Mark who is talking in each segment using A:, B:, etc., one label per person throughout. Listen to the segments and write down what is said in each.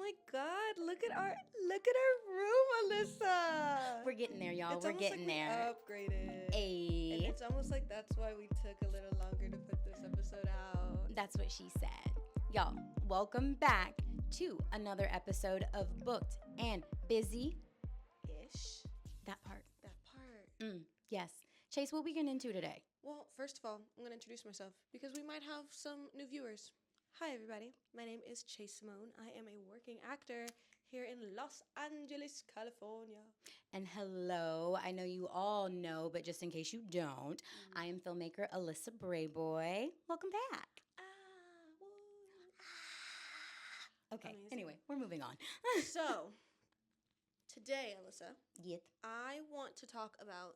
A: my God! Look at our room, Alyssa.
B: We're getting there, y'all.
A: It's
B: We're
A: almost
B: getting
A: like
B: there.
A: We upgraded.
B: Ayy.
A: And it's almost like that's why we took a little longer to put this episode out.
B: That's what she said. Y'all, welcome back to another episode of Booked and Busy-ish. That part. Yes. Chase, what we getting into today?
A: Well, first of all, I'm going to introduce myself because we might have some new viewers. Hi, everybody. My name is Chase Simone. I am a working actor here in Los Angeles, California.
B: And hello, I know you all know, but just in case you don't, I am filmmaker Alyssa Brayboy. Welcome back. Okay,
A: Amazing.
B: Anyway, we're moving on.
A: So, today, Alyssa,
B: Yep.
A: I want to talk about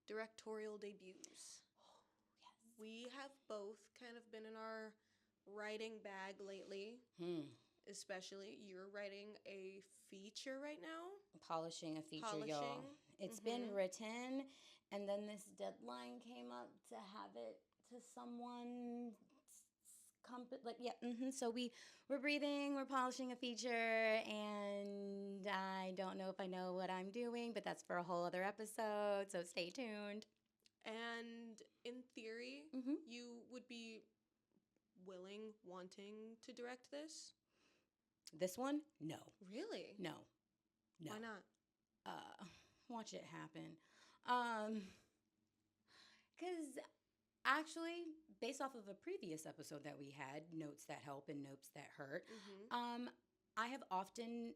A: directorial debuts.
B: Yes.
A: We have both kind of been in our writing bag lately. Especially, you're writing a feature right now.
B: Polishing a feature, y'all. It's been written, and then this deadline came up to have it to someone. So we're breathing, we're polishing a feature, and I don't know if I know what I'm doing, but that's for a whole other episode, so stay tuned.
A: And in theory, you would be wanting to direct this?
B: This one? No.
A: Really?
B: No.
A: Why not?
B: Watch it happen. Because actually, based off of a previous episode that we had, Notes That Help and Notes That Hurt, I have often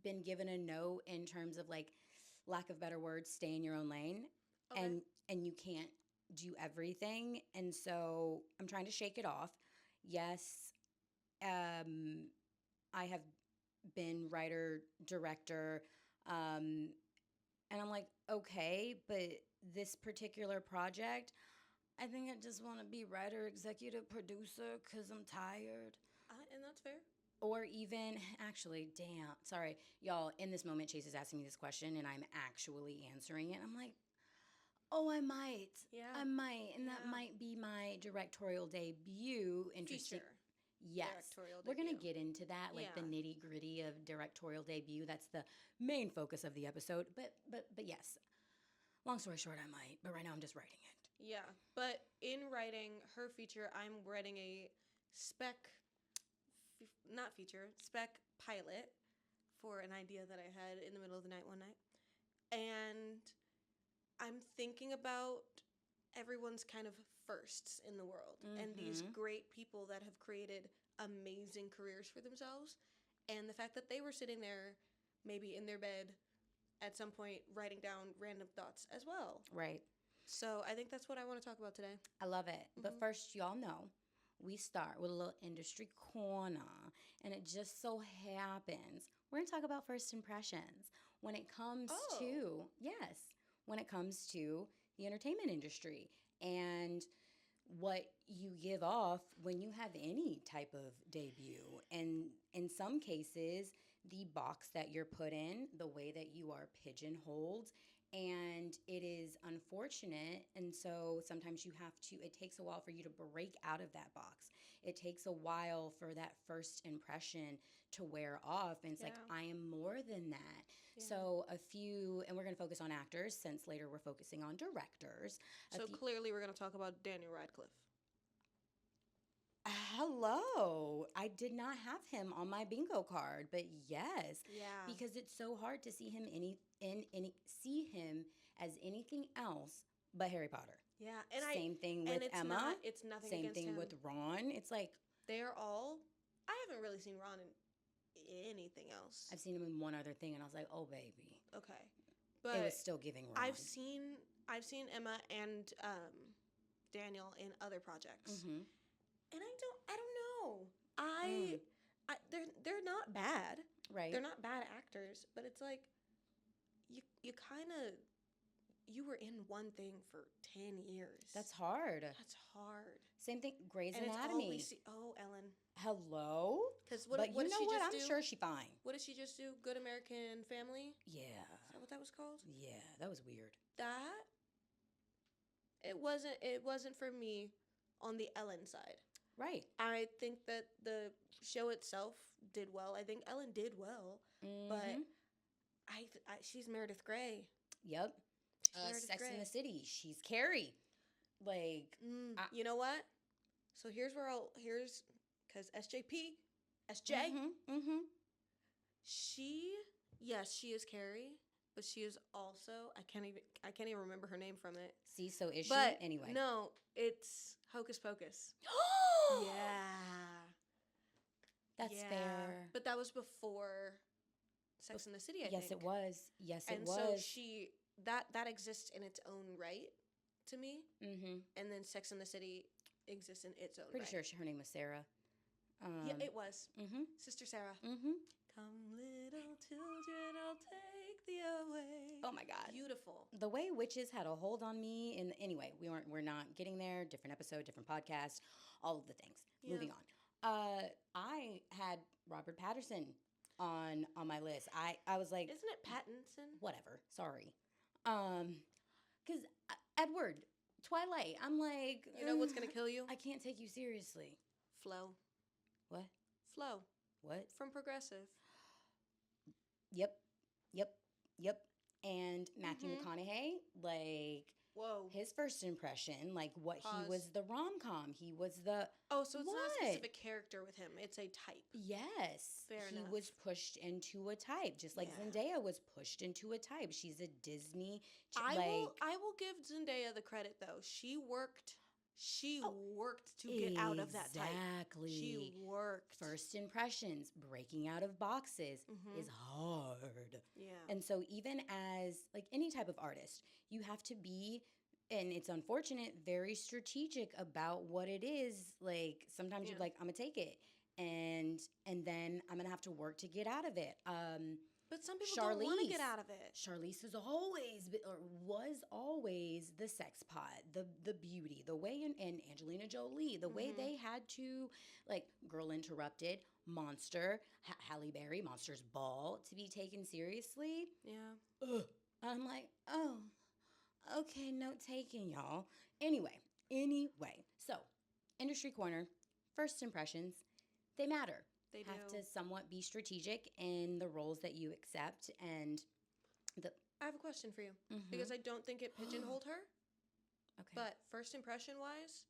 B: been given a no in terms of, like, lack of better words, stay in your own lane.
A: Okay.
B: And you can't do everything. And so I'm trying to shake it off. Yes, I have been writer, director, and I'm like, okay, but this particular project, I think I just want to be writer, executive producer because I'm tired.
A: And that's fair.
B: Or even, actually, sorry, y'all, in this moment, Chase is asking me this question, and I'm actually answering it. I'm like, oh, I might.
A: Yeah.
B: I might. And that might be my directorial debut. Interesting.
A: Feature.
B: Yes.
A: Directorial
B: We're going to
A: debut.
B: get into that, like the nitty gritty of directorial debut. That's the main focus of the episode. But yes, long story short, I might. But right now I'm just writing it.
A: Yeah. But in writing her feature, I'm writing a spec pilot for an idea that I had in the middle of the night one night. And I'm thinking about everyone's kind of firsts in the world and these great people that have created amazing careers for themselves, and the fact that they were sitting there maybe in their bed at some point writing down random thoughts as well.
B: Right.
A: So I think that's what I want to talk about today.
B: I love it. But first, y'all know, we start with a little industry corner, and it just so happens we're going to talk about first impressions when it comes to, when it comes to the entertainment industry and what you give off when you have any type of debut. And in some cases, the box that you're put in, the way that you are pigeonholed, and it is unfortunate. And so sometimes it takes a while for you to break out of that box. It takes a while for that first impression to wear off. And it's like, I am more than that. Yeah. So and we're going to focus on actors since later we're focusing on directors.
A: So clearly we're going to talk about Daniel Radcliffe.
B: Hello. I did not have him on my bingo card, but yes.
A: Yeah.
B: Because it's so hard to see him as anything else but Harry Potter.
A: Yeah.
B: Same thing with Emma.
A: It's nothing
B: Same
A: against
B: thing
A: him.
B: with Ron. It's like
A: I haven't really seen Ron in anything else.
B: I've seen him in one other thing, and I was like, oh, baby.
A: Okay. But
B: it was still giving Ron.
A: I've seen Emma and Daniel in other projects. And I don't know. They're not bad.
B: Right.
A: They're not bad actors, but it's like you were in one thing for 10 years.
B: That's hard. Same thing, Grey's Anatomy.
A: Ellen.
B: Hello?
A: Because
B: what did she just do? I'm sure she's fine.
A: What did she just do? Good American Family?
B: Yeah.
A: Is that what that was called?
B: Yeah, that was weird.
A: It wasn't for me on the Ellen side.
B: Right.
A: I think that the show itself did well. I think Ellen did well, but
B: Mm-hmm.
A: she's Meredith Grey.
B: Yep.
A: She's Meredith
B: Sex
A: Grey.
B: in the City. She's Carrie. Like,
A: you know what? So here's because SJP, SJ,
B: mm-hmm.
A: she is Carrie, but she is also I can't even remember her name from it.
B: See, so is
A: But
B: she anyway?
A: no, it's Hocus Pocus. Yeah.
B: That's fair.
A: But that was before Sex in the City, I think.
B: Yes, it was. Yes, it was.
A: And so that exists in its own right to me.
B: Mm-hmm.
A: And then Sex in the City exists in its own
B: Pretty
A: right.
B: sure her name was Sarah.
A: Yeah, it was.
B: Mm-hmm.
A: Sister Sarah.
B: Mm-hmm.
A: Come, little children, I'll take thee away.
B: Oh my God,
A: beautiful!
B: The way witches had a hold on me. And anyway, we're not getting there. Different episode, different podcast, all of the things. Yeah. Moving on. I had Robert Pattinson on my list. I was like,
A: isn't it Pattinson?
B: Whatever. Sorry. Because Edward, Twilight. I'm like,
A: you know what's gonna kill you?
B: I can't take you seriously.
A: Flo.
B: What?
A: Flo.
B: What?
A: From Progressive.
B: Yep. And Matthew McConaughey, like,
A: whoa,
B: his first impression, like, what Pause. He was the rom-com. He was the
A: so it's not a specific character with him. It's a type.
B: Yes,
A: fair
B: he
A: enough.
B: Was pushed into a type, just like Zendaya was pushed into a type. She's a Disney.
A: I will give Zendaya the credit though. She worked to get out of that type.
B: Exactly.
A: She worked.
B: First impressions, breaking out of boxes is hard.
A: Yeah.
B: And so even as like any type of artist, you have to be, and it's unfortunate, very strategic about what it is. Like sometimes you're like, I'm gonna take it. And then I'm gonna have to work to get out of it.
A: But some people don't want to get out of it.
B: Charlize was always the sex pot, the beauty, the way, and Angelina Jolie, the way they had to, like, Girl Interrupted, Monster, Halle Berry, Monsters Ball, to be taken seriously.
A: Yeah.
B: Ugh. I'm like, oh, okay, note taken, y'all. Anyway, so Industry Corner, first impressions, they matter.
A: They
B: have
A: do.
B: To somewhat be strategic in the roles that you accept. And
A: I have a question for you because I don't think it pigeonholed her.
B: Okay.
A: But first impression wise,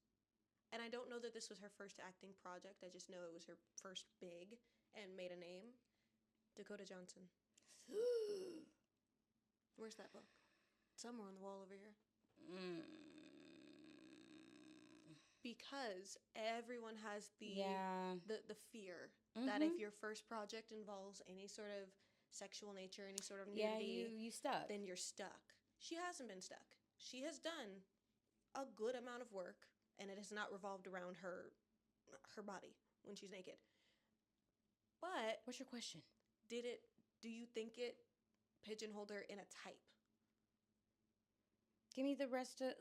A: and I don't know that this was her first acting project. I just know it was her first big and made a name. Dakota Johnson. Where's that book? Somewhere on the wall over here. Because everyone has the fear that if your first project involves any sort of sexual nature, any sort of nudity,
B: you stuck.
A: Then you're stuck. She hasn't been stuck. She has done a good amount of work, and it has not revolved around her body when she's naked. But
B: what's your question?
A: Do you think it pigeonholed her in a type?
B: Give me the rest of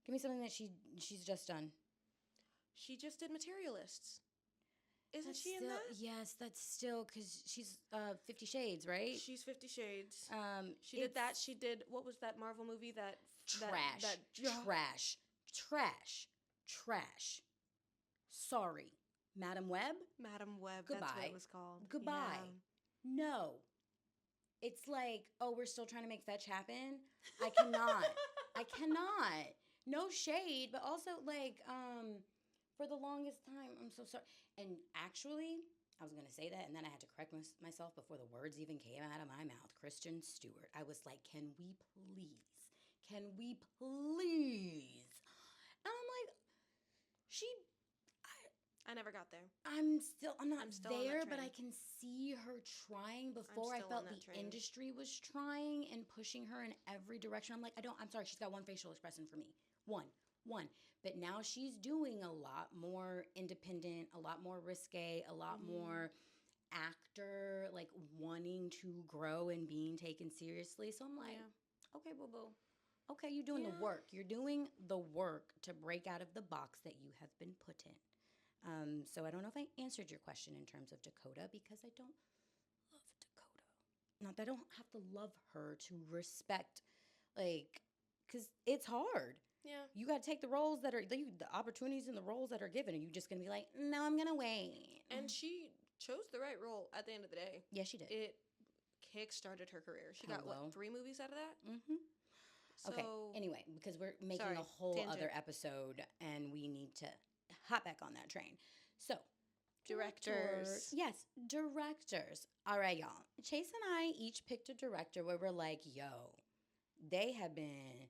B: give me something that she's just done.
A: She just did Materialists. Isn't
B: That's
A: she
B: still,
A: in that?
B: Yes, that's still because she's 50 Shades, right?
A: She's 50 Shades. She did that. She did, what was that Marvel movie that?
B: Trash. Sorry. Madam Web?
A: Madam Web,
B: Goodbye.
A: That's what it was called.
B: Goodbye. Yeah. No. It's like, oh, we're still trying to make fetch happen? I cannot. No shade, but also like, for the longest time, I'm so sorry. And actually, I was going to say that, and then I had to correct myself before the words even came out of my mouth. Kristen Stewart. I was like, can we please? And I'm like,
A: I never got there.
B: I'm not
A: still
B: there, but I can see her trying before I felt the industry was trying and pushing her in every direction. I'm like, I'm sorry, she's got one facial expression for me. One. But now she's doing a lot more independent, a lot more risque, a lot more actor, like wanting to grow and being taken seriously. So I'm like, okay, boo-boo. Okay, you're doing the work. You're doing the work to break out of the box that you have been put in. So I don't know if I answered your question in terms of Dakota because I don't love Dakota. Not that I don't have to love her to respect, like, because it's hard.
A: Yeah.
B: You got to take the roles that are the opportunities and the roles that are given. Are you just going to be like, no, I'm going to wait?
A: And she chose the right role at the end of the day.
B: Yes, she did.
A: It kick-started her career. She got, what, 3 movies out of that?
B: Mm-hmm.
A: So,
B: okay, anyway, because we're making a whole other episode and we need to hop back on that train. So,
A: directors.
B: Yes, directors. All right, y'all. Chase and I each picked a director where we're like, yo, they have been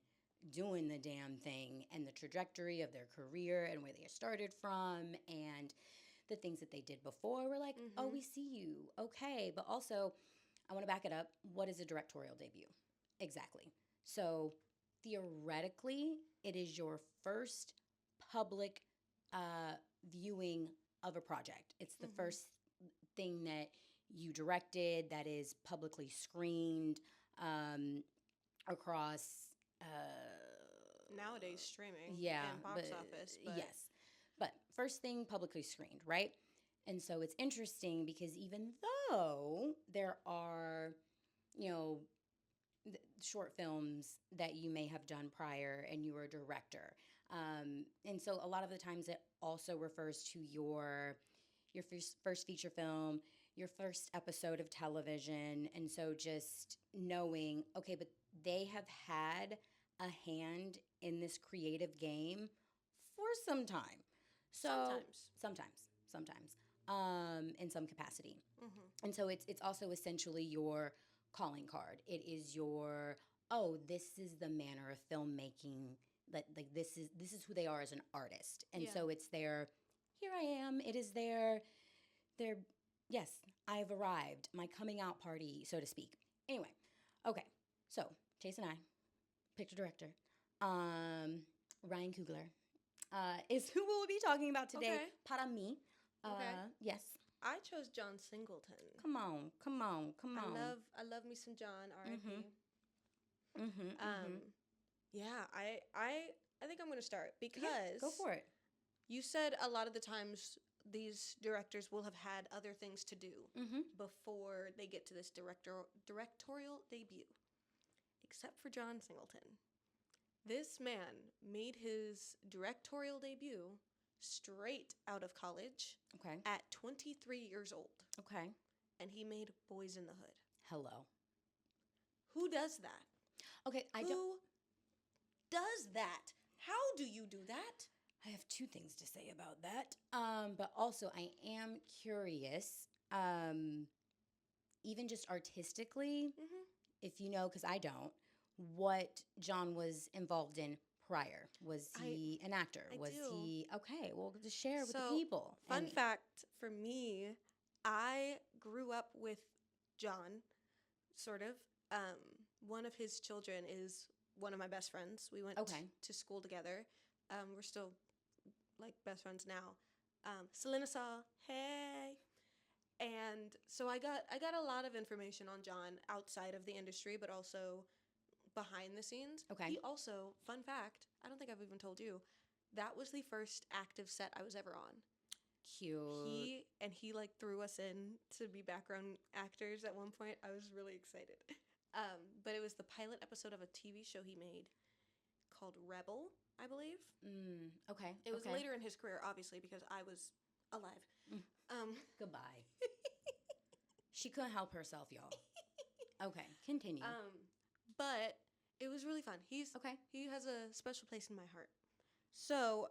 B: doing the damn thing and the trajectory of their career and where they started from and the things that they did before. We're like, oh, we see you. Okay. But also, I want to back it up. What is a directorial debut? Exactly. So theoretically, it is your first public viewing of a project. It's the first thing that you directed that is publicly screened across
A: nowadays streaming and box office.
B: But yes. But first thing publicly screened, right? And so it's interesting because even though there are, short films that you may have done prior and you were a director. And so a lot of the times it also refers to your first feature film, your first episode of television. And so just knowing, okay, but they have had a hand in this creative game for some time. So sometimes, in some capacity. And so it's also essentially your calling card. It is your, this is the manner of filmmaking that this is who they are as an artist. And so it's their, here I am. It is their yes, I've arrived, my coming out party, so to speak. Anyway, okay. So Chase and I picked a director. Ryan Coogler is who we'll be talking about today.
A: Okay.
B: Para mí. Yes.
A: I chose John Singleton.
B: Come on.
A: I love me some John. R.I.P. Yeah, I think I'm going to start because
B: go for it.
A: You said a lot of the times these directors will have had other things to do before they get to this directorial debut. Except for John Singleton. This man made his directorial debut straight out of college at 23 years old.
B: Okay.
A: And he made Boyz in the Hood.
B: Hello.
A: Who does that?
B: Okay,
A: Who does that? How do you do that?
B: I have 2 things to say about that. But also I am curious, even just artistically, if you know, because I don't, what John was involved in prior. Was he an actor? Was he okay? Well, just share with the people.
A: Fun fact for me, I grew up with John, sort of. One of his children is one of my best friends. We went to school together. We're still like best friends now. Selena Saw, hey. And so I got a lot of information on John outside of the industry, but also behind the scenes.
B: Okay.
A: He also, fun fact, I don't think I've even told you, that was the first active set I was ever on.
B: Cute.
A: He like threw us in to be background actors at one point. I was really excited. But it was the pilot episode of a TV show he made called Rebel, I believe.
B: Okay.
A: It was later in his career, obviously, because I was alive.
B: Goodbye. She couldn't help herself, y'all. Okay, continue.
A: But it was really fun. He has a special place in my heart. So,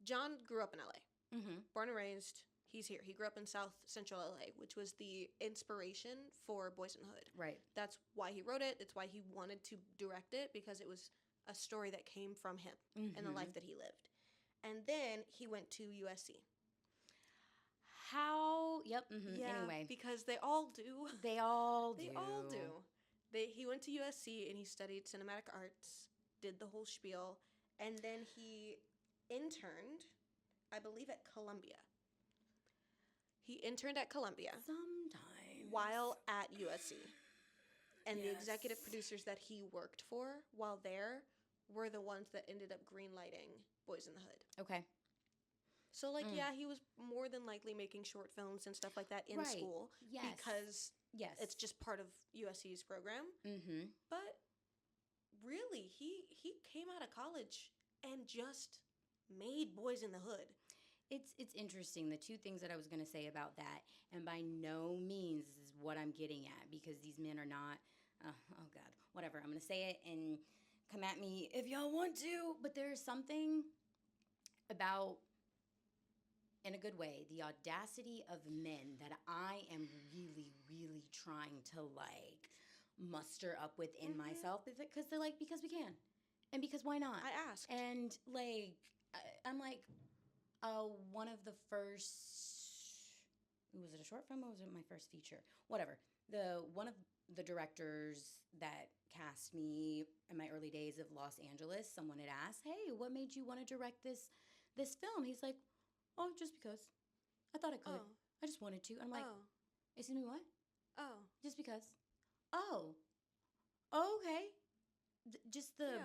A: John grew up in LA. Born and raised. He's here. He grew up in South Central LA, which was the inspiration for Boyz in the Hood.
B: Right.
A: That's why he wrote it. It's why he wanted to direct it, because it was a story that came from him and the life that he lived. And then he went to USC.
B: How? Yep.
A: Yeah,
B: anyway.
A: Because they all do.
B: They all do.
A: He went to USC and he studied cinematic arts, did the whole spiel, and then he interned, I believe, at Columbia. He interned at Columbia.
B: Sometimes.
A: While at USC. And the executive producers that he worked for while there were the ones that ended up greenlighting Boyz in the Hood.
B: Okay.
A: So, he was more than likely making short films and stuff like that in school. Yes. Because it's just part of USC's program. But really, he came out of college and just made Boys in the Hood.
B: It's interesting. The two things that I was going to say about that, and by no means is what I'm getting at, because these men are not, oh God, whatever. I'm going to say it and come at me if y'all want to, but there's something about, in a good way, the audacity of men that I am really, really trying to like muster up within myself, because they're like, because we can, and because why not?
A: I asked.
B: And like, I'm like, one of the first, was it a short film or was it my first feature? Whatever. One of the directors that cast me in my early days of Los Angeles, someone had asked, "Hey, what made you want to direct this film?" He's like, "Oh, just because. I thought I could. I just wanted to." And I'm like, "Excuse me, what?"
A: Oh.
B: Just because. Oh. Okay. Just the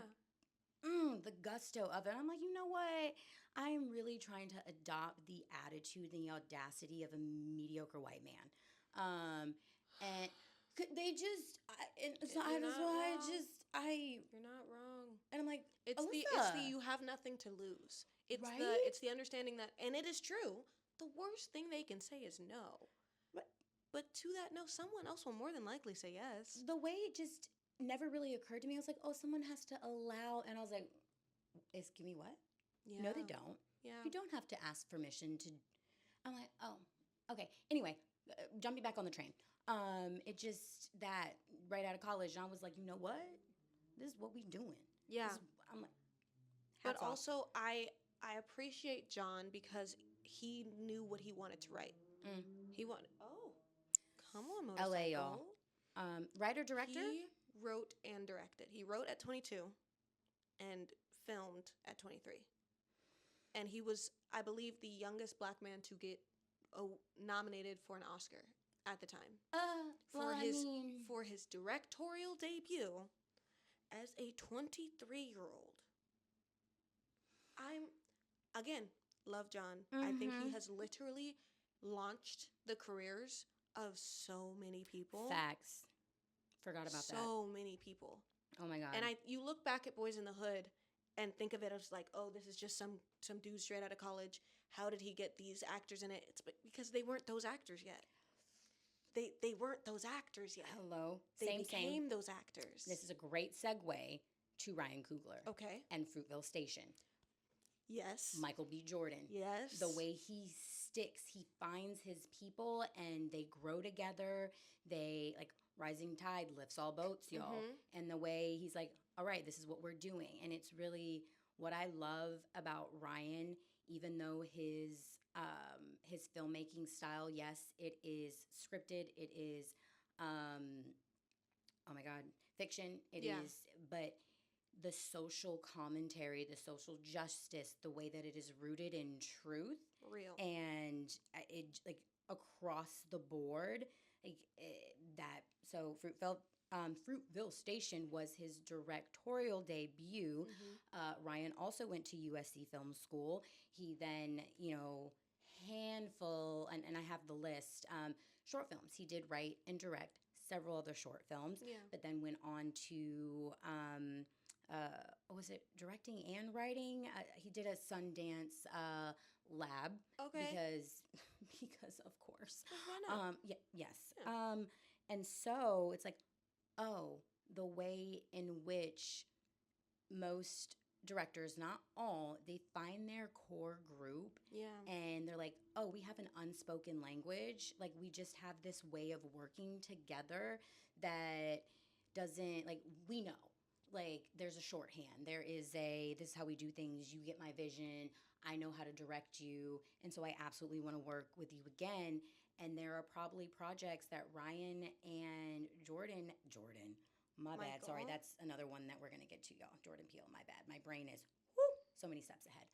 B: gusto of it. I'm like, you know what? I am really trying to adopt the attitude and the audacity of a mediocre white man. And they just,
A: You're not wrong.
B: And I'm like,
A: it's
B: Alyssa.
A: the you have nothing to lose.
B: Right?
A: It's the understanding that, and it is true, the worst thing they can say is no.
B: Right.
A: But to that no, someone else will more than likely say yes.
B: The way it just never really occurred to me, I was like, oh, someone has to allow, and I was like, excuse me, what?
A: Yeah.
B: No, they don't.
A: Yeah.
B: You don't have to ask permission to. I'm like, oh, okay. Anyway, jumping back on the train. It just that right out of college, I was like, you know what? This is what we doing.
A: Yeah.
B: I'm like,
A: but also I appreciate John because he knew what he wanted to write. He wanted. Oh, come on, motorcycle.
B: LA, y'all. Writer, director.
A: He wrote and directed. He wrote at 22, and filmed at 23. And he was, I believe, the youngest black man to get nominated for an Oscar at the time. For his directorial debut as a 23-year-old. Again, love John. I think he has literally launched the careers of so many people.
B: Facts. Forgot about that.
A: So many people.
B: Oh my God.
A: And you look back at Boys in the Hood and think of it as like, oh, this is just some dude straight out of college. How did he get these actors in it? It's because they weren't those actors yet. They weren't those actors yet.
B: Hello.
A: They became those actors.
B: This is a great segue to Ryan Coogler.
A: Okay.
B: And Fruitvale Station.
A: Yes.
B: Michael B. Jordan.
A: Yes.
B: The way he sticks, he finds his people and they grow together. They, like, rising tide lifts all boats, y'all. And the way he's like, all right, this is what we're doing. And it's really what I love about Ryan, even though his filmmaking style, yes, it is scripted. It is, oh my God, fiction. It is, but the social commentary, the social justice, the way that it is rooted in truth.
A: Real.
B: And it, like, across the board, like, so Fruitvale Station was his directorial debut. Ryan also went to USC Film School. He then, handful, and I have the list, short films. He did write and direct several other short films, but then went on to, was it directing and writing? He did a Sundance lab.
A: Okay.
B: Because of course.
A: Why not?
B: Yes. Yeah. And so it's like, oh, the way in which most directors, not all, they find their core group.
A: Yeah.
B: And they're like, oh, we have an unspoken language. Like, we just have this way of working together that doesn't, like, we know. Like, there's a shorthand. There is this is how we do things. You get my vision. I know how to direct you. And so I absolutely want to work with you again. And there are probably projects that Ryan and Jordan, my bad. Sorry, that's another one that we're going to get to, y'all. Jordan Peele, my bad. My brain is so many steps ahead.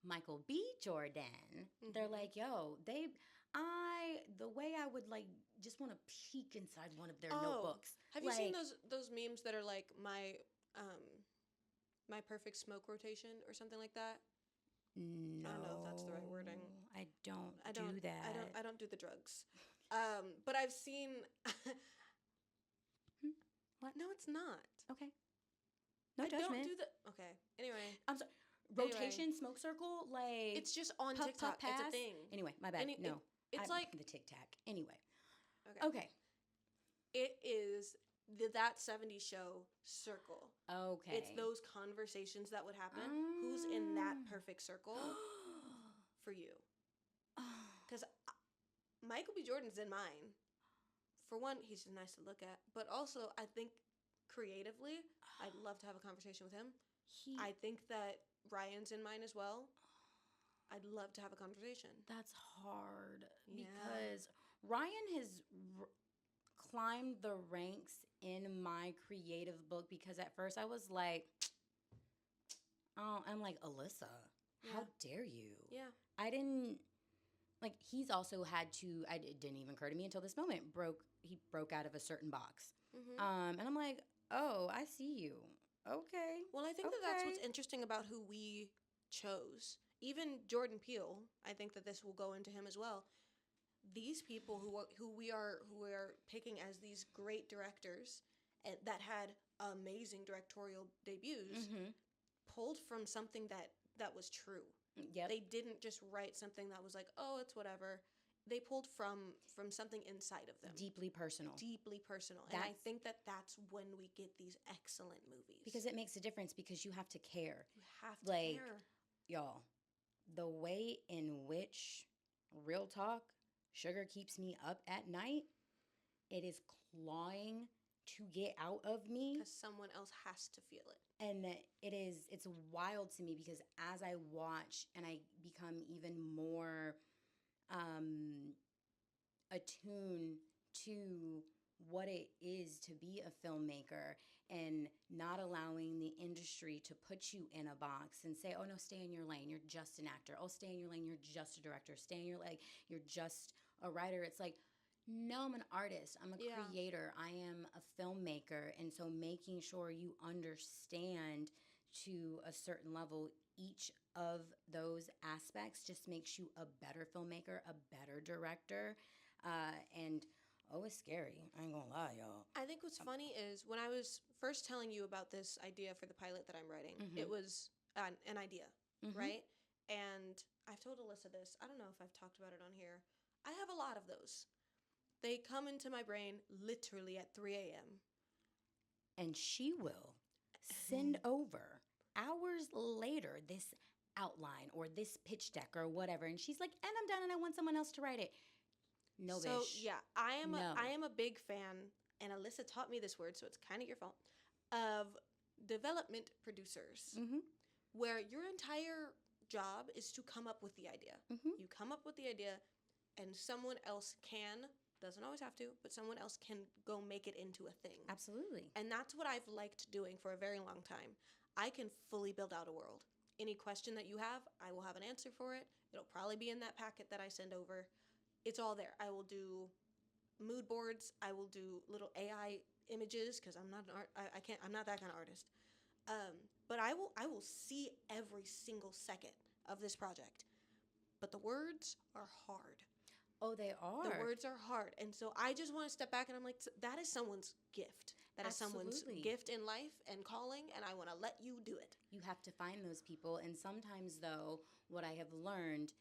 B: Michael B. Jordan, they're like, yo, the way I would, like, just want to peek inside one of their notebooks.
A: Have you seen those memes that are like my perfect smoke rotation or something like that?
B: No.
A: I don't know if that's the right wording.
B: I don't do that.
A: I don't do the drugs. But I've seen...
B: What?
A: No, it's not.
B: Okay. No
A: I
B: judgment.
A: don't do the... Okay. Anyway.
B: I'm sorry. Rotation, smoke circle, like...
A: It's just on
B: puff,
A: TikTok.
B: puff, pass.
A: It's a thing.
B: Anyway, my bad. No.
A: It's like...
B: The tic-tac. Anyway.
A: Okay. It is that 70s show circle.
B: Okay.
A: It's those conversations that would happen. Who's in that perfect circle for you? Because Michael B. Jordan's in mine. For one, he's just nice to look at. But also, I think creatively, I'd love to have a conversation with him. I think that Ryan's in mine as well. I'd love to have a conversation.
B: That's hard. Yeah. Because Ryan has climbed the ranks in my creative book, because at first I was like, oh, I'm like, Alyssa, how dare you?
A: Yeah.
B: I didn't... Like, he's also had to... It didn't even occur to me until this moment. He broke out of a certain box. Mm-hmm. And I'm like, oh, I see you. Okay.
A: Well, I think that's what's interesting about who we chose. Even Jordan Peele, I think that this will go into him as well. These people who we are picking as these great directors that had amazing directorial debuts, pulled from something that was true.
B: Yep.
A: They didn't just write something that was like, oh, it's whatever. They pulled from something inside of them.
B: Deeply personal.
A: And I think that's when we get these excellent movies.
B: Because it makes a difference, because you have to care.
A: You have to care.
B: Y'all, the way in which, real talk, sugar keeps me up at night, it is clawing to get out of me.
A: Because someone else has to feel it.
B: And it's wild to me, because as I watch and I become even more attuned to what it is to be a filmmaker, and not allowing the industry to put you in a box and say, oh no, stay in your lane, you're just an actor. Oh, stay in your lane, you're just a director. Stay in your lane, you're just a writer. It's like, no, I'm an artist. I'm a creator. I am a filmmaker. And so making sure you understand to a certain level each of those aspects just makes you a better filmmaker, a better director. And it's scary. I ain't gonna lie, y'all.
A: I think what's funny is when I was first telling you about this idea for the pilot that I'm writing, it was an idea, right? And I've told Alyssa this. I don't know if I've talked about it on here. I have a lot of those. They come into my brain literally at 3 a.m.
B: And she will send over hours later this outline or this pitch deck or whatever. And she's like, and I'm done, and I want someone else to write it. No,
A: so,
B: bish.
A: Yeah, I am a big fan, and Alyssa taught me this word, so it's kind of your fault, of development producers, where your entire job is to come up with the idea. You come up with the idea, and someone else doesn't always have to, but someone else can go make it into a thing.
B: Absolutely.
A: And that's what I've liked doing for a very long time. I can fully build out a world. Any question that you have, I will have an answer for it. It'll probably be in that packet that I send over. It's all there. I will do mood boards. I will do little AI images, because I'm not I'm not that kind of artist. But I will see every single second of this project. But the words are hard.
B: Oh, they are.
A: The words are hard. And so I just want to step back, and I'm like, that is someone's gift. That is someone's gift in life and calling, and I want to let you do it.
B: You have to find those people. And sometimes, though, what I have learned,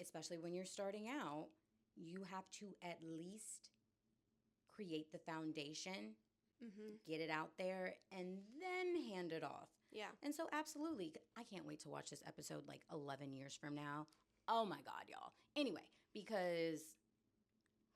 B: especially when you're starting out, you have to at least create the foundation, get it out there, and then hand it off.
A: Yeah.
B: And so, absolutely, I can't wait to watch this episode like 11 years from now. Oh, my God, y'all. Anyway, because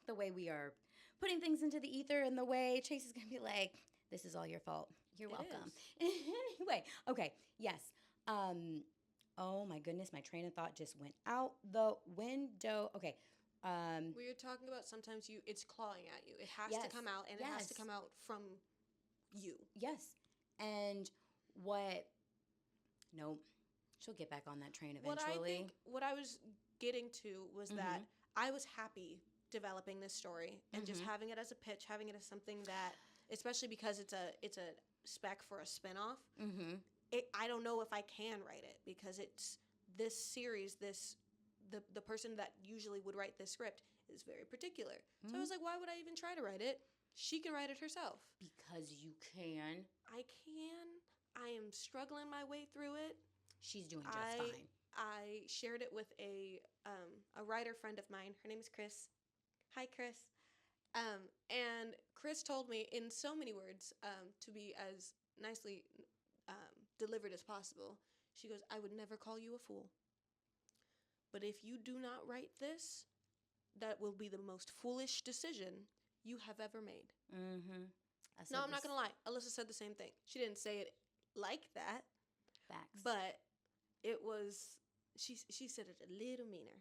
B: the way we are putting things into the ether and the way Chase is going to be like, this is all your fault. You're welcome. Anyway, okay, yes. Oh, my goodness, my train of thought just went out the window. Okay.
A: We were talking about sometimes it's clawing at you. It has to come out, and it has to come out from you.
B: Yes. And she'll get back on that train eventually.
A: What I was getting to was that I was happy developing this story and just having it as a pitch, having it as something that, especially because it's a spec for a spinoff. I don't know if I can write it, because it's this series, the person that usually would write this script is very particular. So I was like, why would I even try to write it? She can write it herself.
B: Because you can.
A: I can. I am struggling my way through it.
B: She's doing just fine.
A: I shared it with a writer friend of mine. Her name is Chris. Hi, Chris. And Chris told me in so many words, to be as nicely delivered as possible. She goes, I would never call you a fool. But if you do not write this, that will be the most foolish decision you have ever made.
B: Mm-hmm.
A: No, I'm not going to lie. Alyssa said the same thing. She didn't say it like that.
B: Facts.
A: But it was, she said it a little meaner.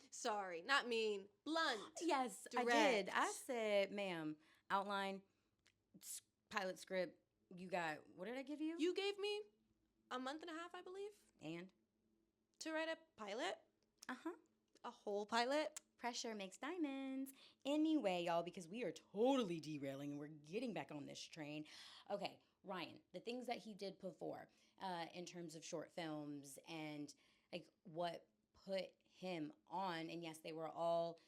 A: Sorry, not mean, blunt.
B: Yes, direct. I did. I said, ma'am, outline, pilot script, you got, what did I give you?
A: You gave me a month and a half, I believe.
B: And?
A: To write a pilot.
B: Uh-huh.
A: A whole pilot.
B: Pressure makes diamonds. Anyway, y'all, because we are totally derailing and we're getting back on this train. Okay, Ryan, the things that he did before in terms of short films and like what put him on, and yes, they were all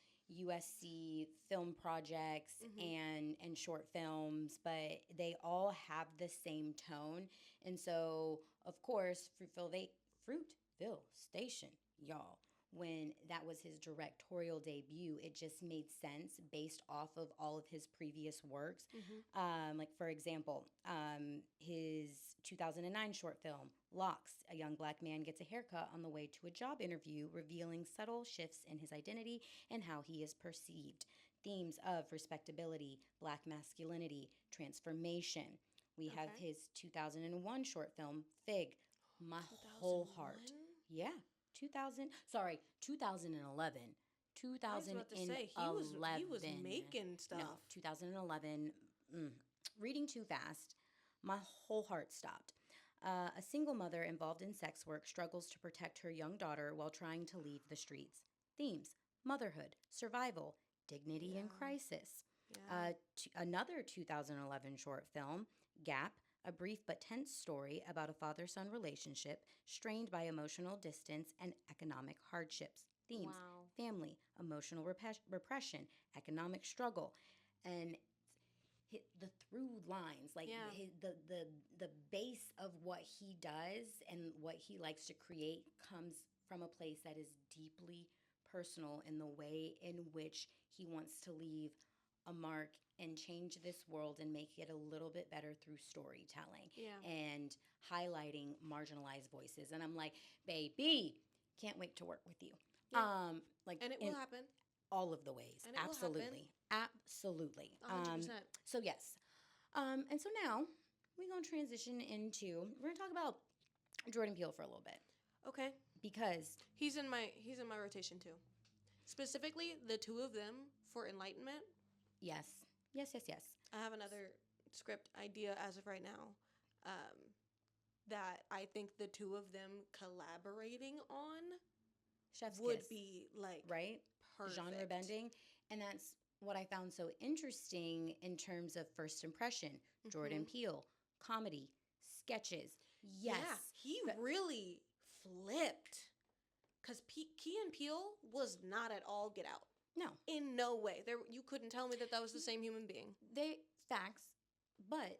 B: USC film projects and short films, but they all have the same tone. And so, of course, Fruitvale Station, y'all, when that was his directorial debut, it just made sense based off of all of his previous works. Like, for example, his 2009 short film, Locks, a young black man gets a haircut on the way to a job interview, revealing subtle shifts in his identity and how he is perceived. Themes of respectability, black masculinity, transformation. We have his 2001 short film, Fig, My Whole Heart. Yeah. 2011. 2011.
A: I was about to say, he was making stuff.
B: No, 2011. Reading too fast. My whole heart stopped. A single mother involved in sex work struggles to protect her young daughter while trying to leave the streets. Themes: motherhood, survival, dignity, and crisis.
A: Yeah.
B: Another 2011 short film, Gap, a brief but tense story about a father-son relationship strained by emotional distance and economic hardships. Themes: family, emotional repression, economic struggle. And the through lines, like the base of what he does and what he likes to create comes from a place that is deeply personal in the way in which he wants to leave a mark and change this world and make it a little bit better through storytelling and highlighting marginalized voices. And I'm like, baby, can't wait to work with you.
A: Yeah. And it will happen.
B: All of the ways.
A: And
B: absolutely. Absolutely.
A: 100%.
B: So yes. And so now we're going to transition into, we're going to talk about Jordan Peele for a little bit.
A: Okay.
B: Because
A: he's in my rotation too. Specifically, the two of them for Enlightenment.
B: Yes.
A: I have another script idea as of right now that I think the two of them collaborating on
B: Chef's
A: would
B: kiss.
A: be like
B: right?
A: Perfect.
B: Genre bending. And that's what I found so interesting in terms of first impression. Jordan Peele, comedy, sketches. Yes.
A: Yeah, he really flipped. Because Key and Peele was not at all Get Out.
B: No.
A: In no way. You couldn't tell me that was the same human being.
B: Facts. But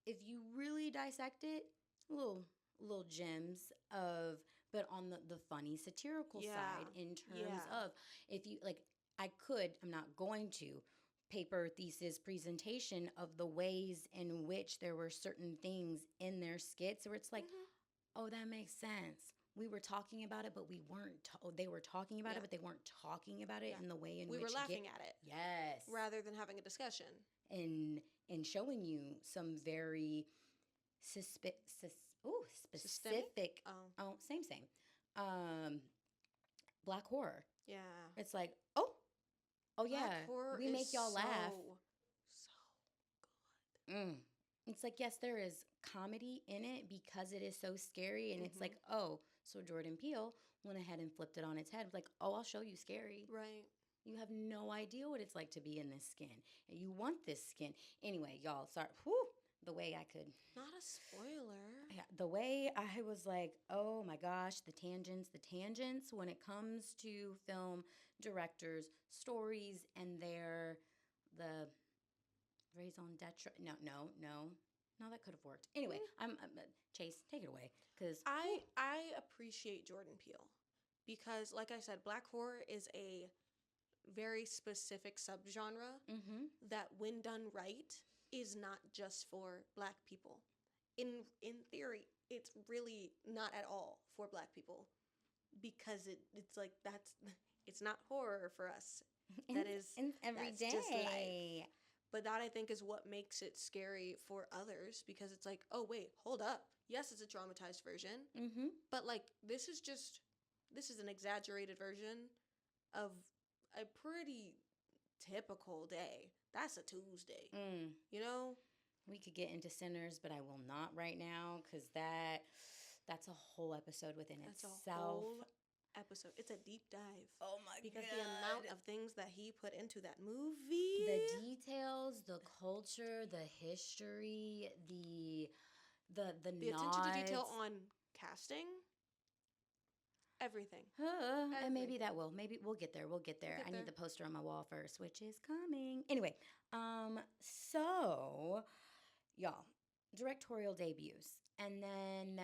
B: if you really dissect it, little gems of, but on the funny satirical side in terms of, if you, like, I'm not going to, paper thesis presentation of the ways in which there were certain things in their skits where it's like, oh, that makes sense. We were talking about it, but we weren't. They were talking about it, but they weren't talking about it in the way in which
A: we were laughing at it.
B: Yes,
A: rather than having a discussion
B: and showing you some very specific. Same. Black horror.
A: Yeah,
B: it's like oh yeah, we make y'all laugh. So good. It's like, yes, there is comedy in it because it is so scary. And it's like, oh, so Jordan Peele went ahead and flipped it on its head. Like, oh, I'll show you scary.
A: Right.
B: You have no idea what it's like to be in this skin. And you want this skin. Anyway, y'all, sorry. The way I could.
A: Not a spoiler.
B: Yeah, the way I was like, oh my gosh, the tangents when it comes to film directors, stories, and the raison d'etre. No. No, that could have worked. Anyway, I'm Chase, take it away, because
A: I appreciate Jordan Peele because, like I said, black horror is a very specific subgenre that, when done right, is not just for black people. In theory, it's really not at all for black people because it's like it's not horror for us. That is
B: every day.
A: just life. But that, I think, is what makes it scary for others because it's like, oh wait, hold up. Yes, it's a traumatized version, but like this is an exaggerated version of a pretty typical day. That's a Tuesday. You know?
B: We could get into Sinners, but I will not right now because that's a whole episode within itself.
A: A whole episode. It's a deep dive.
B: Oh my god.
A: Because the amount of things that he put into that movie.
B: The details, the culture, the history, the
A: attention to detail on casting. Everything.
B: And maybe that will. Maybe we'll get there. I need the poster on my wall first, which is coming. Anyway, so y'all, directorial debuts, and then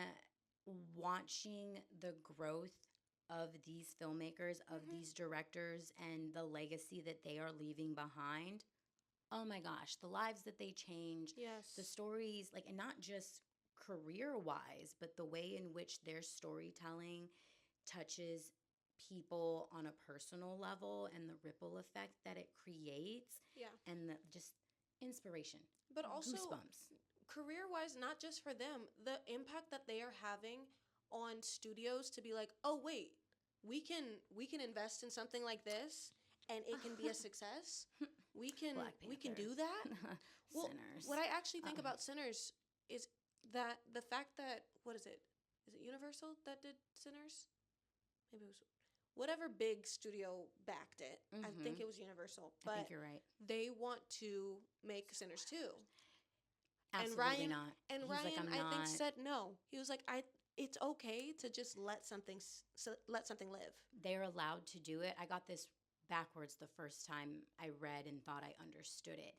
B: watching the growth of these filmmakers, of these directors, and the legacy that they are leaving behind. Oh my gosh, the lives that they changed.
A: Yes.
B: The stories, like, and not just career-wise, but the way in which their storytelling touches people on a personal level and the ripple effect that it creates.
A: Yeah.
B: And the just inspiration.
A: But also,
B: goosebumps.
A: Career-wise, not just for them, the impact that they are having on studios to be like, oh wait, we can invest in something like this and it can be a success. We can do that. Well,
B: Sinners.
A: what I actually think about Sinners is that the fact that, what is it Universal that did Sinners? Maybe it was whatever big studio backed it. I think it was Universal. But
B: I think you're right.
A: They want to make Sinners 2.
B: Absolutely not.
A: And
B: He's
A: Ryan,
B: like, I'm
A: I
B: not.
A: think, said no. He was like, it's okay to just let something live.
B: They're allowed to do it. I got this backwards the first time I read and thought I understood it.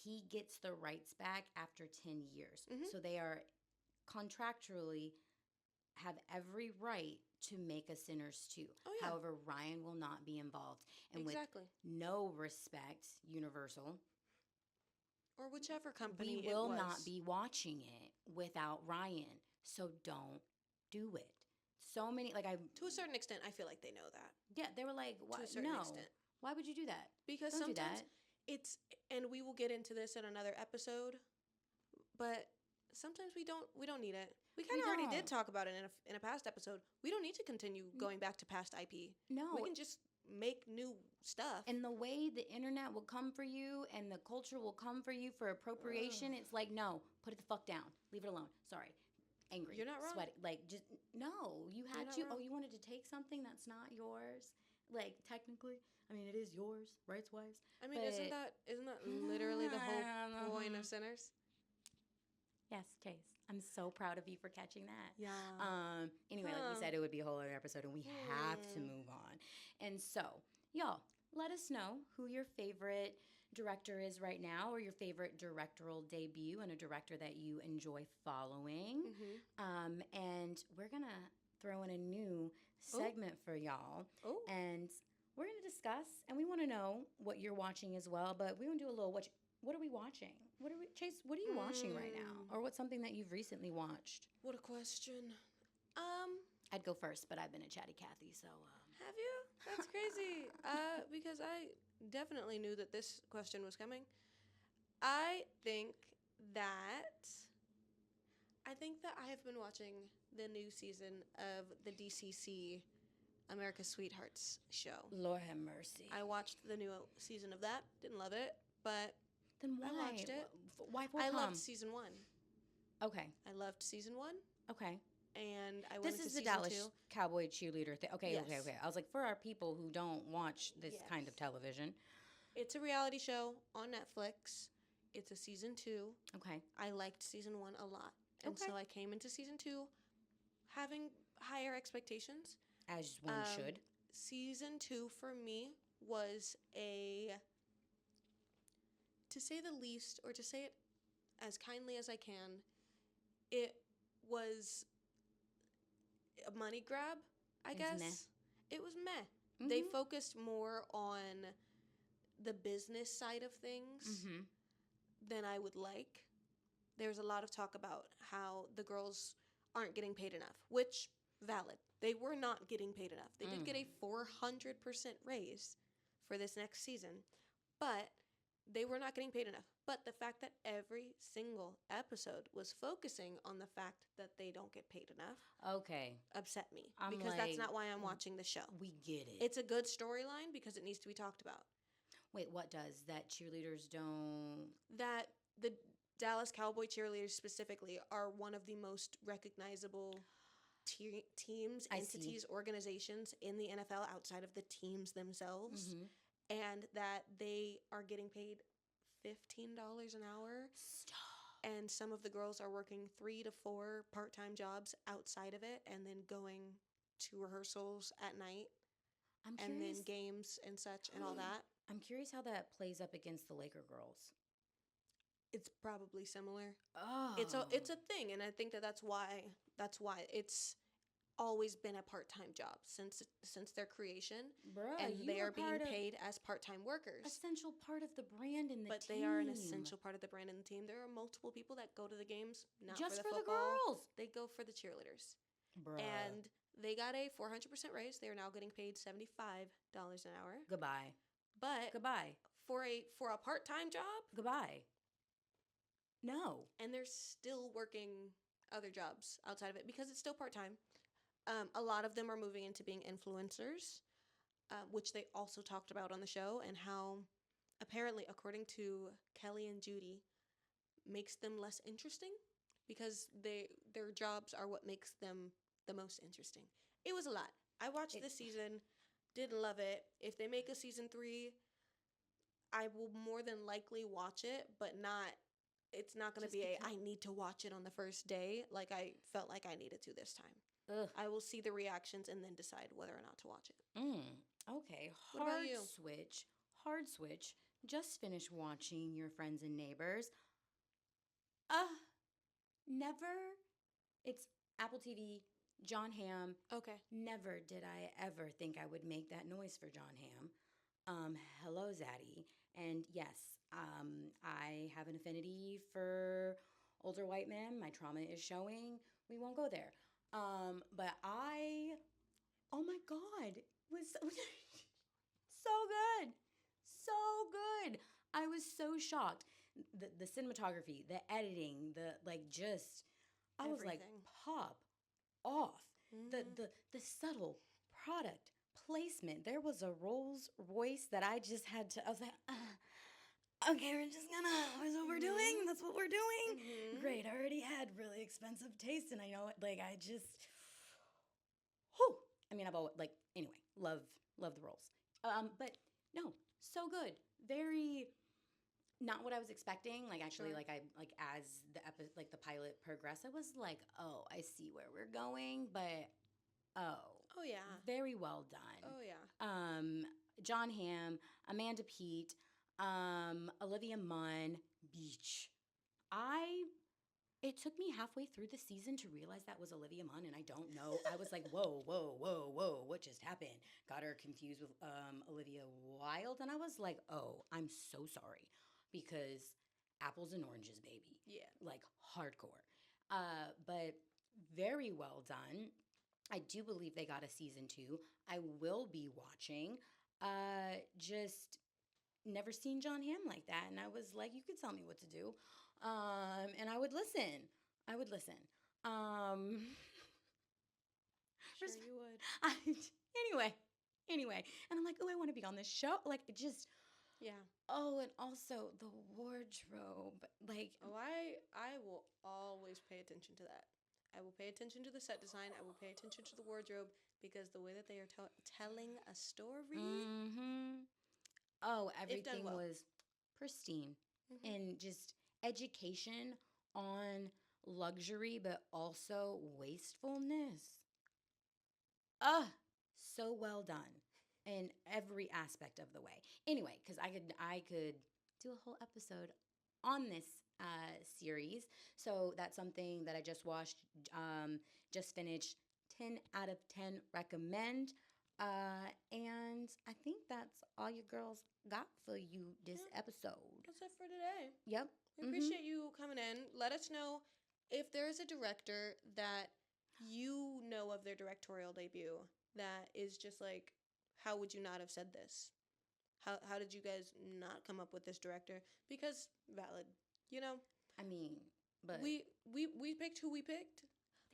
B: He gets the rights back after 10 years. So they are contractually have every right to make a Sinners 2.
A: Oh, yeah.
B: However, Ryan will not be involved. And
A: exactly.
B: With no respect, Universal,
A: or whichever company
B: we will not be watching it without Ryan. So don't do it. So many, like,
A: to a certain extent, I feel like they know that.
B: Yeah, they were like, what?
A: To a certain extent.
B: Why would you do that?
A: Because
B: don't
A: sometimes
B: do that.
A: it's, and we will get into this in another episode, but sometimes we don't need it. We kind of already did talk about it in a past episode. We don't need to continue going back to past IP.
B: No.
A: We can just make new stuff.
B: And the way the internet will come for you and the culture will come for you for appropriation, it's like, no, put it the fuck down. Leave it alone. Sorry. Angry.
A: You're not wrong.
B: Sweaty. Like, just, no. You had to. Oh, you wanted to take something that's not yours? Like, technically, I mean, it is yours, rights-wise.
A: I mean, isn't that literally the whole point of Sinners?
B: Yes, Chase. I'm so proud of you for catching that.
A: Yeah.
B: Anyway, like we said, it would be a whole other episode, and we have to move on. And so, y'all, let us know who your favorite director is right now, or your favorite directorial debut, and a director that you enjoy following. And we're going to throw in a new segment for y'all. And we're going to discuss, and we want to know what you're watching as well, but we want to do a little, what are we watching? Chase, what are you watching right now? Or what's something that you've recently watched?
A: What a question.
B: I'd go first, but I've been a chatty Cathy, so...
A: Have you? That's crazy. Because I definitely knew that this question was coming. I think that I have been watching the new season of the DCC America's Sweethearts show.
B: Lord have mercy.
A: I watched the new season of that. Didn't love it, but...
B: Then why?
A: I watched it.
B: Why?
A: I loved season 1.
B: Okay.
A: I loved season 1.
B: Okay.
A: And I went
B: This
A: into
B: is the
A: season
B: Dallas
A: 2.
B: Cowboy cheerleader thing. Okay,
A: Yes.
B: okay. I was like, for our people who don't watch this kind of television.
A: It's a reality show on Netflix. It's a season 2.
B: Okay.
A: I liked season 1 a lot. And so I came into season 2 having higher expectations.
B: As one should.
A: Season 2 for me was to say the least, or to say it as kindly as I can, it was a money grab, I guess. Meh. It was meh. Mm-hmm. They focused more on the business side of things than I would like. There's a lot of talk about how the girls aren't getting paid enough, which, valid. They were not getting paid enough. They did get a 400% raise for this next season, but they were not getting paid enough. But the fact that every single episode was focusing on the fact that they don't get paid enough upset me. Because that's not why I'm watching the show.
B: We get it.
A: It's a good storyline because it needs to be talked about.
B: Wait, what does? That cheerleaders don't...
A: That the Dallas Cowboy cheerleaders specifically are one of the most recognizable teams, entities, organizations in the NFL outside of the teams themselves. And that they are getting paid $15 an hour.
B: Stop.
A: And some of the girls are working 3 to 4 part-time jobs outside of it and then going to rehearsals at night. And then games and such and all that.
B: I'm curious how that plays up against the Laker girls.
A: It's probably similar.
B: Oh.
A: It's a thing, and I think that's why it's always been a part-time job since their creation.
B: Bruh,
A: and they are being paid as part-time workers.
B: Essential part of the brand and the team.
A: But they are an essential part of the brand and the team. There are multiple people that go to the games, not
B: just
A: for the
B: football. The girls.
A: They go for the cheerleaders.
B: Bruh.
A: And they got a 400% raise. They are now getting paid $75 an hour.
B: Goodbye.
A: But
B: goodbye.
A: For a part-time job?
B: Goodbye. No.
A: And they're still working other jobs outside of it because it's still part-time. A lot of them are moving into being influencers, which they also talked about on the show, and how apparently, according to Kelly and Judy, makes them less interesting because their jobs are what makes them the most interesting. It was a lot. I watched this season, didn't love it. If they make a season 3, I will more than likely watch it, but it's not going to be I need to watch it on the first day like I felt like I needed to this time.
B: Ugh.
A: I will see the reactions and then decide whether or not to watch it.
B: Okay.
A: What about you?
B: Hard switch. Just finished watching Your Friends and Neighbors. Never. It's Apple TV, John Hamm.
A: Okay.
B: Never did I ever think I would make that noise for John Hamm. Hello, Zaddy. And yes, I have an affinity for older white men. My trauma is showing. We won't go there. But oh my God, it was so good. So good. I was so shocked. The cinematography, the editing, I was like, pop off. The subtle product placement. There was a Rolls Royce that I just had to, I was like, okay, that's what we're doing. That's what we're doing. Great. I already had really expensive taste, and I know it. I've always, anyway, love the roles. But no, so good. Very, not what I was expecting. Actually,
A: sure.
B: As the pilot progressed, I was like, oh, I see where we're going, but
A: oh yeah,
B: very well done.
A: Oh yeah.
B: John Hamm, Amanda Peet, Olivia Munn, Beach. It took me halfway through the season to realize that was Olivia Munn, and I don't know. I was like, whoa, what just happened? Got her confused with Olivia Wilde, and I was like, oh, I'm so sorry, because apples and oranges, baby.
A: Yeah.
B: Hardcore. But very well done. I do believe they got a season 2. I will be watching. Just never seen John Hamm like that, and I was like, you could tell me what to do. And I would listen.
A: Sure you would.
B: Anyway. And I'm like, oh, I want to be on this show.
A: Yeah.
B: Oh, and also the wardrobe.
A: I will always pay attention to that. I will pay attention to the set design. I will pay attention to the wardrobe because the way that they are telling a story.
B: Oh, everything was pristine. And just education on luxury, but also wastefulness. So well done in every aspect of the way. Anyway, because I could do a whole episode on this series. So that's something that I just watched, just finished. 10 out of 10 recommend. And I think that's all your girls got for you this episode.
A: That's it for today.
B: Yep.
A: We appreciate you coming in. Let us know if there's a director that you know of their directorial debut that is just like, how would you not have said this? How did you guys not come up with this director? Because valid, you know.
B: I mean, but
A: we picked who we picked,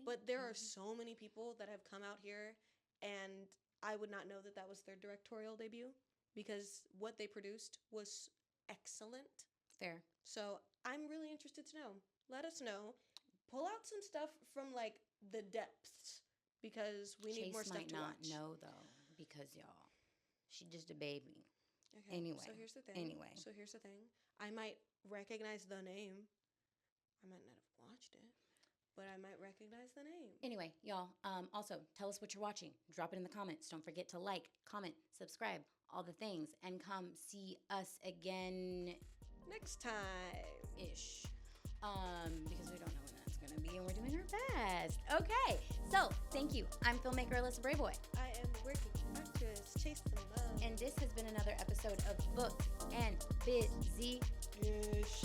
A: but there are so many people that have come out here, and I would not know that that was their directorial debut because what they produced was excellent.
B: Fair.
A: So I'm really interested to know. Let us know. Pull out some stuff from like the depths because we need more stuff to watch.
B: Chase might not know though because y'all, she just a baby.
A: Okay.
B: Anyway.
A: So here's the thing. I might recognize the name. I might not have watched it, but I might recognize the name.
B: Anyway, y'all, also tell us what you're watching. Drop it in the comments. Don't forget to like, comment, subscribe, all the things, and come see us again
A: next time-ish.
B: Because we don't know when that's going to be, and we're doing our best. Okay, so thank you. I'm filmmaker Alyssa Brayboy.
A: I am working actress Chase the Love.
B: And this has been another episode of Booked and Busy-ish.